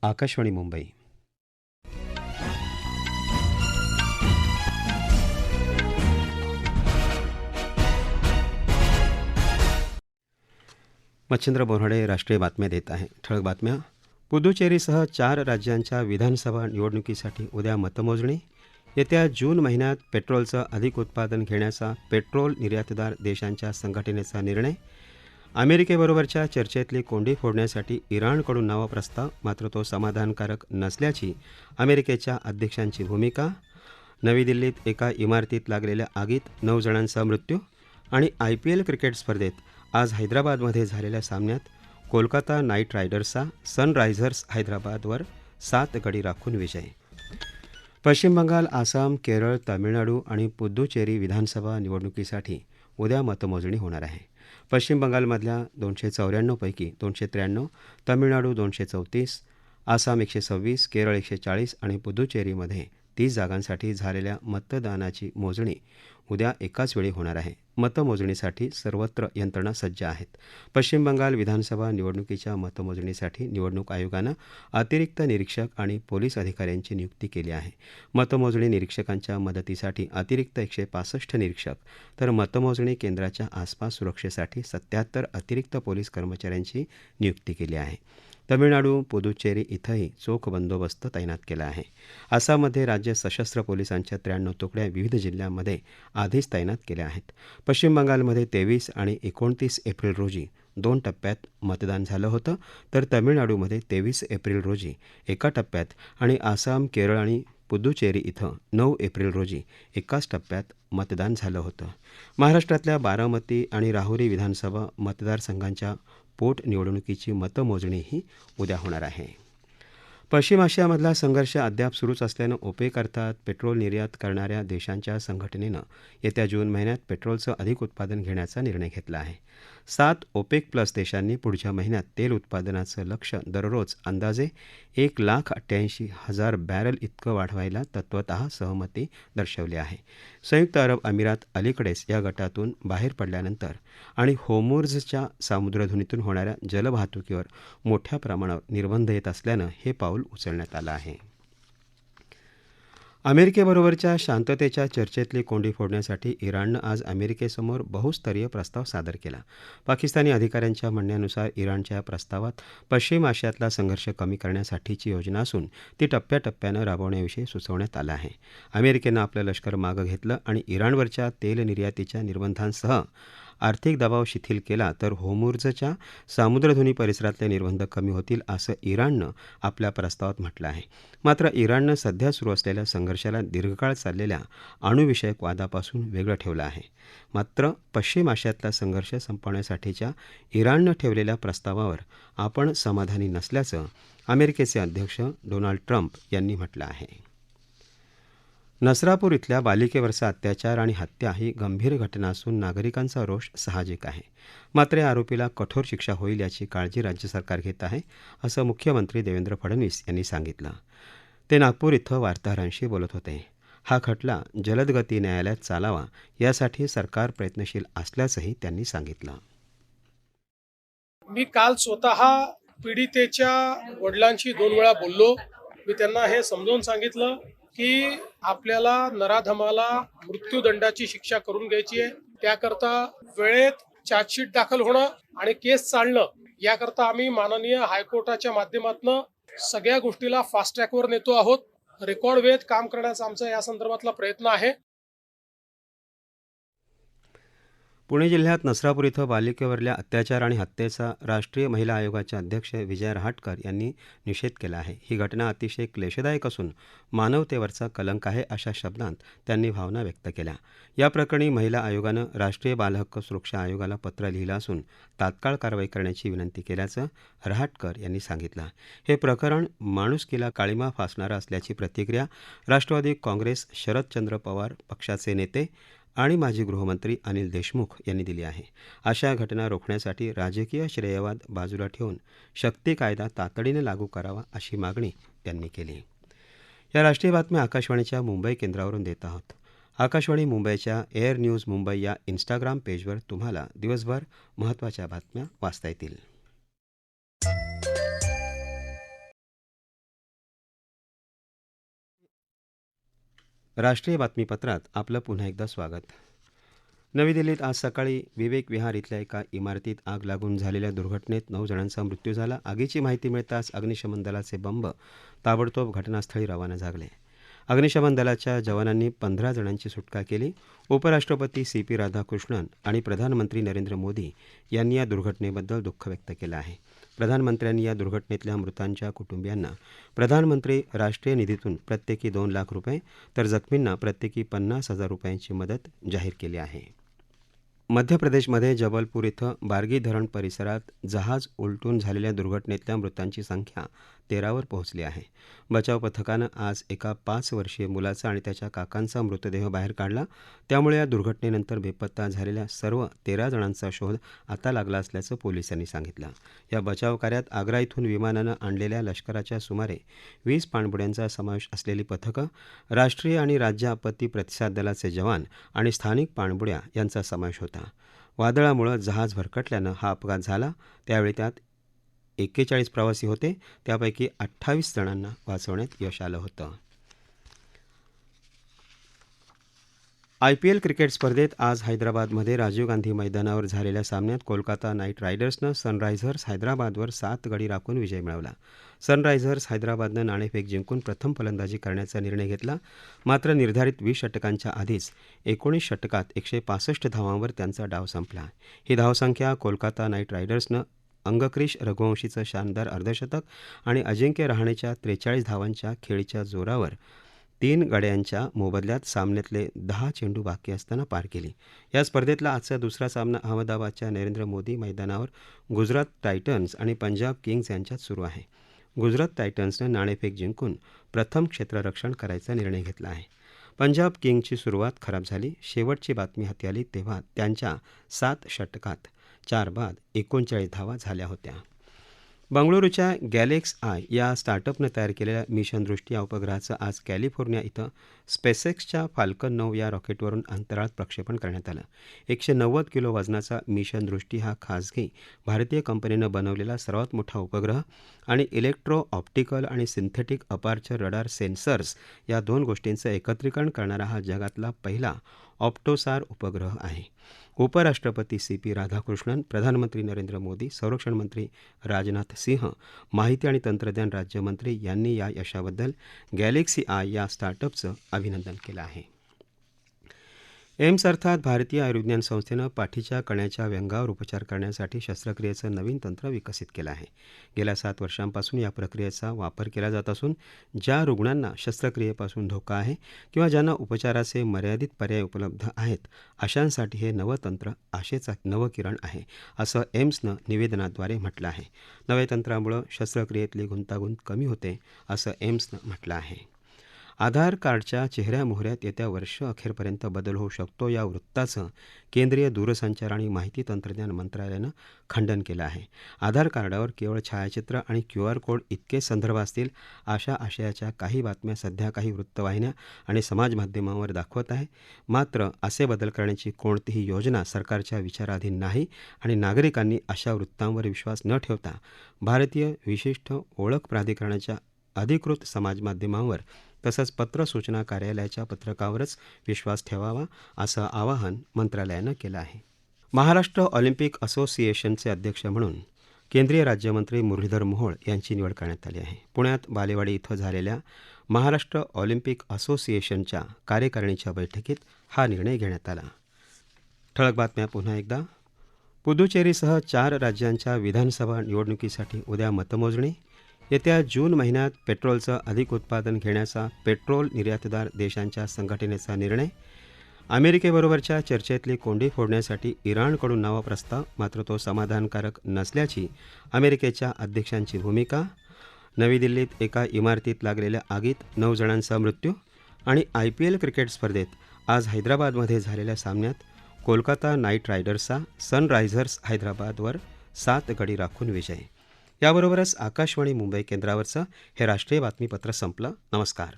आकाशवाणी मुंबई. मच्छिंद्र बोऱ्हाडे राष्ट्रीय बातम्या देत आहे. ठळक बातम्या. पुदुचेरीसह 4 राज्यांच्या विधानसभा निवडणुकीसाठी उद्या मतमोजणी. येत्या जून महिन्यात पेट्रोलचं अधिक उत्पादन घेण्याचा पेट्रोल निर्यातदार देशांच्या संघटनेचा निर्णय. अमेरिकेबरोबरच्या चर्चेतली कोंडी फोडण्यासाठी इराणकडून नवा प्रस्ताव, मात्र तो समाधानकारक नसल्याची अमेरिकेच्या अध्यक्षांची भूमिका. नवी दिल्लीत एका इमारतीत लागलेल्या आगीत 9 जणांचा मृत्यू. आणि IPL क्रिकेट स्पर्धेत आज हैदराबादमध्ये झालेल्या सामन्यात कोलकाता नाईट रायडर्सचा सनरायझर्स हैदराबादवर 7 गडी राखून विजय. पश्चिम बंगाल, आसाम, केरळ, तामिळनाडू आणि पुद्दुचेरी विधानसभा निवडणुकीसाठी उद्या मतमोजणी होणार आहे. पश्चिम बंगालमधल्या 294 पैकी 293, तामिळनाडू 234, आसाम 126, केरळ 140 आणि पुद्दुचेरीमध्ये 30 जागांसाठी झालेल्या मतदानाची मोजणी उद्या एकाच वेळी होणार आहे. मतमोजणीसाठी सर्वत्र यंत्रणा सज्ज आहेत. पश्चिम बंगाल विधानसभा निवडणुकीच्या मतमोजणीसाठी निवडणूक आयोगानं अतिरिक्त निरीक्षक आणि पोलीस अधिकाऱ्यांची नियुक्ती केली आहे. मतमोजणी निरीक्षकांच्या मदतीसाठी अतिरिक्त 165 निरीक्षक, तर मतमोजणी केंद्राच्या आसपास सुरक्षेसाठी 77 अतिरिक्त पोलीस कर्मचाऱ्यांची नियुक्ती केली आहे. तमिळनाडू, पुदुच्चेरी इथंही चोख बंदोबस्त तैनात केला आहे. आसाममध्ये राज्य सशस्त्र पोलिसांच्या 93 तुकड्या विविध जिल्ह्यांमध्ये आधीच तैनात केल्या आहेत. पश्चिम बंगालमध्ये 23 आणि 29 एप्रिल रोजी 2 टप्प्यात मतदान झालं होतं, तर तमिळनाडूमध्ये 23 एप्रिल रोजी एका टप्प्यात आणि आसाम, केरळ आणि पुद्दुचेरी इथं 9 एप्रिल रोजी एकाच टप्प्यात मतदान झालं होतं. महाराष्ट्रातल्या बारामती आणि राहुरी विधानसभा मतदारसंघांच्या पोटनिवडणुकीची मतमोजणीही उद्या होणार आहे. पश्चिम आशियामधला संघर्ष अद्याप सुरूच असल्यानं ओपेक अर्थात पेट्रोल निर्यात करणाऱ्या देशांच्या संघटनेनं येत्या जून महिन्यात पेट्रोलचं अधिक उत्पादन घेण्याचा निर्णय घेतला आहे. 7 ओपेक प्लस देशांनी पुढच्या महिन्यात तेल उत्पादनाचं लक्ष्य दररोज अंदाजे 1,88,000 बॅरल इतकं वाढवायला तत्वतः सहमती दर्शवली आहे. संयुक्त अरब अमिरात अलीकडेच या गटातून बाहेर पडल्यानंतर आणि होर्मुझच्या सामुद्रधुनीतून होणाऱ्या जलवाहतुकीवर मोठ्या प्रमाणावर निर्बंध येत असल्यानं हे पाऊल उचलण्यात आलं आहे. अमेरिकेबरोबरच्या शांततेच्या चर्चेतली कोंडी फोडण्यासाठी इराणनं आज अमेरिकेसमोर बहुस्तरीय प्रस्ताव सादर केला. पाकिस्तानी अधिकाऱ्यांच्या म्हणण्यानुसार इराणच्या या प्रस्तावात पश्चिम आशियातला संघर्ष कमी करण्यासाठीची योजना असून ती टप्प्याटप्प्यानं राबवण्याविषयी सुचवण्यात आलं आहे. अमेरिकेनं आपलं लष्कर मागं घेतलं आणि इराणवरच्या तेल निर्यातीच्या निर्बंधांसह आर्थिक दबाव शिथिल केला तर होर्मुझच्या सामुद्रधुनी परिसरातले निर्बंध कमी होतील असं इराणनं आपल्या प्रस्तावात म्हटलं आहे. मात्र इराणनं सध्या सुरू असलेल्या संघर्षाला दीर्घकाळ चाललेल्या अणुविषयक वादापासून वेगळं ठेवलं आहे. मात्र पश्चिम आशियातला संघर्ष संपवण्यासाठीच्या इराणनं ठेवलेल्या प्रस्तावावर आपण समाधानी नसल्याचं अमेरिकेचे अध्यक्ष डोनाल्ड ट्रम्प यांनी म्हटलं आहे. नसरापूर इथल्या बालिकेवरचा अत्याचार आणि हत्या ही गंभीर घटना असून नागरिकांचा रोष साहजिक आहे. मात्र या आरोपीला कठोर शिक्षा होईल याची काळजी राज्य सरकार घेत आहे, असं मुख्यमंत्री देवेंद्र फडणवीस यांनी सांगितलं. ते नागपूर इथं वार्ताहरांशी बोलत होते. हा खटला जलदगती न्यायालयात चालावा यासाठी सरकार प्रयत्नशील असल्याचंही त्यांनी सांगितलं. मी काल स्वतः पीडितेच्या वडिलांशी 2 वेळा बोललो. मी त्यांना हे समजावून सांगितलं की आपल्याला नराधमाला मृत्यूदंडाची शिक्षा करून घ्यायची आहे. त्याकरता वेळेत चार्जशीट दाखल होणं आणि केस चालणं याकरता आम्ही माननीय हायकोर्टाच्या माध्यमातून सगळ्या गोष्टीला फास्ट ट्रॅकवर नेतो आहोत. रेकॉर्ड वेळेत काम करण्याचा आमचा या संदर्भातला प्रयत्न आहे. पुणे जिल्ह्यात नसरापूर इथं बालिकेवरल्या अत्याचार आणि हत्येचा राष्ट्रीय महिला आयोगाच्या अध्यक्ष विजया रहाटकर यांनी निषेध केला आहे. ही घटना अतिशय क्लेशदायक असून मानवतेवरचा कलंक आहे अशा शब्दांत त्यांनी भावना व्यक्त केल्या. या प्रकरणी महिला आयोगानं राष्ट्रीय बालहक्क सुरक्षा आयोगाला पत्र लिहिलं असून तात्काळ कारवाई करण्याची विनंती केल्याचं रहाटकर यांनी सांगितलं. हे प्रकरण माणुसकीला काळिमा फासणारं असल्याची प्रतिक्रिया राष्ट्रवादी काँग्रेस शरदचंद्र पवार पक्षाचे नेते आणि माजी गृहमंत्री अनिल देशमुख यांनी दिली आहे. अशा घटना रोखण्यासाठी राजकीय श्रेयवाद बाजूला ठेवून शक्ती कायदा तातडीने लागू करावा अशी मागणी त्यांनी केली. या राष्ट्रीय बातम्या आकाशवाणीच्या मुंबई केंद्रावरून देत आहोत. आकाशवाणी मुंबईच्या एअर न्यूज मुंबई या इन्स्टाग्राम पेजवर तुम्हाला दिवसभर महत्त्वाच्या बातम्या वाचता येतील. राष्ट्रीय बातमीपत्रात आपलं पुन्हा एकदा स्वागत. नवी दिल्लीत आज सकाळी विवेक विहार इथल्या एका इमारतीत आग लागून झालेल्या दुर्घटनेत 9 जणांचा मृत्यू झाला. आगीची माहिती मिळताच अग्निशमन दलाचे बंब ताबडतोब घटनास्थळी रवाना झाले. अग्निशमन दलाच्या जवानांनी 15 जणांची सुटका केली. उपराष्ट्रपती CP राधाकृष्णन आणि प्रधानमंत्री नरेंद्र मोदी यांनी या दुर्घटनेबद्दल दुःख व्यक्त केलं आहे. प्रधानमंत्र्यांनी या दुर्घटनेतल्या मृतांच्या कुटुंबियांना प्रधानमंत्री राष्ट्रीय निधीतून प्रत्येकी 2 लाख रुपये तर जखमींना प्रत्येकी 50,000 रुपयांची मदत जाहीर केली आहे. मध्य प्रदेशमध्ये जबलपूर इथं बार्गी धरण परिसरात जहाज उलटून झालेल्या दुर्घटनेतल्या मृतांची संख्या 13 वर पोहोचली आहे. बचाव पथकानं आज एका 5 वर्षीय मुलाचा आणि त्याच्या काकांचा मृतदेह बाहेर काढला. त्यामुळे या दुर्घटनेनंतर बेपत्ता झालेल्या सर्व 13 जणांचा शोध आता लागला असल्याचं पोलिसांनी सांगितलं. या बचाव कार्यात आग्रा इथून विमानानं आणलेल्या लष्कराच्या सुमारे 20 पाणबुड्यांचा समावेश असलेली पथकं, राष्ट्रीय आणि राज्य आपत्ती प्रतिसाद दलाचे जवान आणि स्थानिक पाणबुड्या यांचा समावेश होता. वादळामुळे जहाज भरकटल्यानं हा अपघात झाला. त्यावेळी त्यात 41 प्रवासी होते. त्यापैकी 28 जणांना वाचवण्यात यश आलं होतं. IPL क्रिकेट स्पर्धेत आज हैदराबादमध्ये राजीव गांधी मैदानावर झालेल्या सामन्यात कोलकाता नाईट रायडर्सनं सनरायझर्स हैदराबादवर 7 गडी राखून विजय मिळवला. सनरायझर्स हैदराबादनं नाणेफेक जिंकून प्रथम फलंदाजी करण्याचा निर्णय घेतला. मात्र निर्धारित 20 षटकांच्या आधीच 19 षटकात 165 धावांवर त्यांचा डाव संपला. ही धावसंख्या कोलकाता नाईट रायडर्सनं अंगक्रिश रघुवंशीचं शानदार अर्धशतक आणि अजिंक्य रहाणेच्या 43 धावांच्या खेळीच्या जोरावर 3 गड्यांच्या मोबदल्यात सामन्यातले 10 चेंडू बाकी असताना पार केली. या स्पर्धेतला आजचा दुसरा सामना अहमदाबादच्या नरेंद्र मोदी मैदानावर गुजरात टायटन्स आणि पंजाब किंग्ज यांच्यात सुरू आहे. गुजरात टायटन्सनं नाणेफेक जिंकून प्रथम क्षेत्ररक्षण करायचा निर्णय घेतला आहे. पंजाब किंग्जची सुरुवात खराब झाली. शेवटची बातमी हाती आली तेव्हा त्यांच्या 7 षटकात 4 बाद 39 धावा झाल्या होत्या. बंगळुरूच्या गॅलेक्स आय या स्टार्टअपनं तयार केलेल्या मिशन दृष्टी या उपग्रहाचं आज कॅलिफोर्निया इथं स्पेसएक्सच्या फाल्कन 9 या रॉकेटवरून अंतराळात प्रक्षेपण करण्यात आलं. 190 किलो वजनाचा मिशन दृष्टी हा खासगी भारतीय कंपनीनं बनवलेला सर्वात मोठा उपग्रह आणि इलेक्ट्रो ऑप्टिकल आणि सिंथेटिक अपार्चर रडार सेन्सर्स या 2 गोष्टींचं एकत्रीकरण करणारा हा जगातला पहिला ऑप्टोसार उपग्रह आहे. उपराष्ट्रपती CP राधाकृष्णन, प्रधानमंत्री नरेंद्र मोदी, संरक्षण मंत्री राजनाथ सिंह, माहिती आणि तंत्रज्ञान राज्यमंत्री यांनी या यशाबद्दल गॅलेक्सी आय या स्टार्टअपचं अभिनंदन केलं आहे. एम्स अर्थात भारतीय आयुर्विज्ञान संस्थेनं पाठीच्या कण्याच्या व्यंगावर उपचार करण्यासाठी शस्त्रक्रियेचं नवीन तंत्र विकसित केलं आहे. गेल्या 7 वर्षांपासून या प्रक्रियेचा वापर केला जात असून ज्या रुग्णांना शस्त्रक्रियेपासून धोका आहे किंवा ज्यांना उपचाराचे मर्यादित पर्याय उपलब्ध आहेत अशांसाठी हे नवं तंत्र आशेचा नवकिरण आहे, असं एम्सनं निवेदनाद्वारे म्हटलं आहे. नव्या तंत्रामुळे शस्त्रक्रियेतली गुंतागुंत कमी होते, असं एम्सनं म्हटलं आहे. आधार कार्डच्या चेहऱ्यामोहऱ्यात येत्या वर्ष अखेरपर्यंत बदल होऊ शकतो या वृत्ताचं केंद्रीय दूरसंचार आणि माहिती तंत्रज्ञान मंत्रालयानं खंडन केलं आहे. आधार कार्डावर केवळ छायाचित्र आणि QR कोड इतके संदर्भ असतील अशा आशयाच्या काही बातम्या सध्या काही वृत्तवाहिन्या आणि समाजमाध्यमांवर दाखवत आहे. मात्र असे बदल करण्याची कोणतीही योजना सरकारच्या विचाराधीन नाही आणि नागरिकांनी अशा वृत्तांवर विश्वास न ठेवता भारतीय विशिष्ट ओळख प्राधिकरणाच्या अधिकृत समाजमाध्यमांवर तसंच पत्र सूचना कार्यालयाच्या पत्रकावरच विश्वास ठेवावा, असं आवाहन मंत्रालयानं केलं आहे. महाराष्ट्र ऑलिम्पिक असोसिएशनचे अध्यक्ष म्हणून केंद्रीय राज्यमंत्री मुरलीधर मोहोळ यांची निवड करण्यात आली आहे. पुण्यात बालेवाडी इथं झालेल्या महाराष्ट्र ऑलिम्पिक असोसिएशनच्या कार्यकारिणीच्या बैठकीत हा निर्णय घेण्यात आला. ठळक बातम्या पुन्हा एकदा. पुदुचेरीसह 4 राज्यांच्या विधानसभा निवडणुकीसाठी उद्या मतमोजणी. येत्या जून महिन्यात पेट्रोलचं अधिक उत्पादन घेण्याचा पेट्रोल निर्यातदार देशांच्या संघटनेचा निर्णय. अमेरिकेबरोबरच्या चर्चेतली कोंडी फोडण्यासाठी इराणकडून नवा प्रस्ताव, मात्र तो समाधानकारक नसल्याची अमेरिकेच्या अध्यक्षांची भूमिका. नवी दिल्लीत एका इमारतीत लागलेल्या आगीत 9 जणांचा मृत्यू. आणि IPL क्रिकेट स्पर्धेत आज हैदराबादमध्ये झालेल्या सामन्यात कोलकाता नाईट रायडर्सचा सनरायझर्स हैदराबादवर 7 गडी राखून विजय. याबरोबरच आकाशवाणी मुंबई केंद्रावरचं हे राष्ट्रीय बातमीपत्र संपलं. नमस्कार.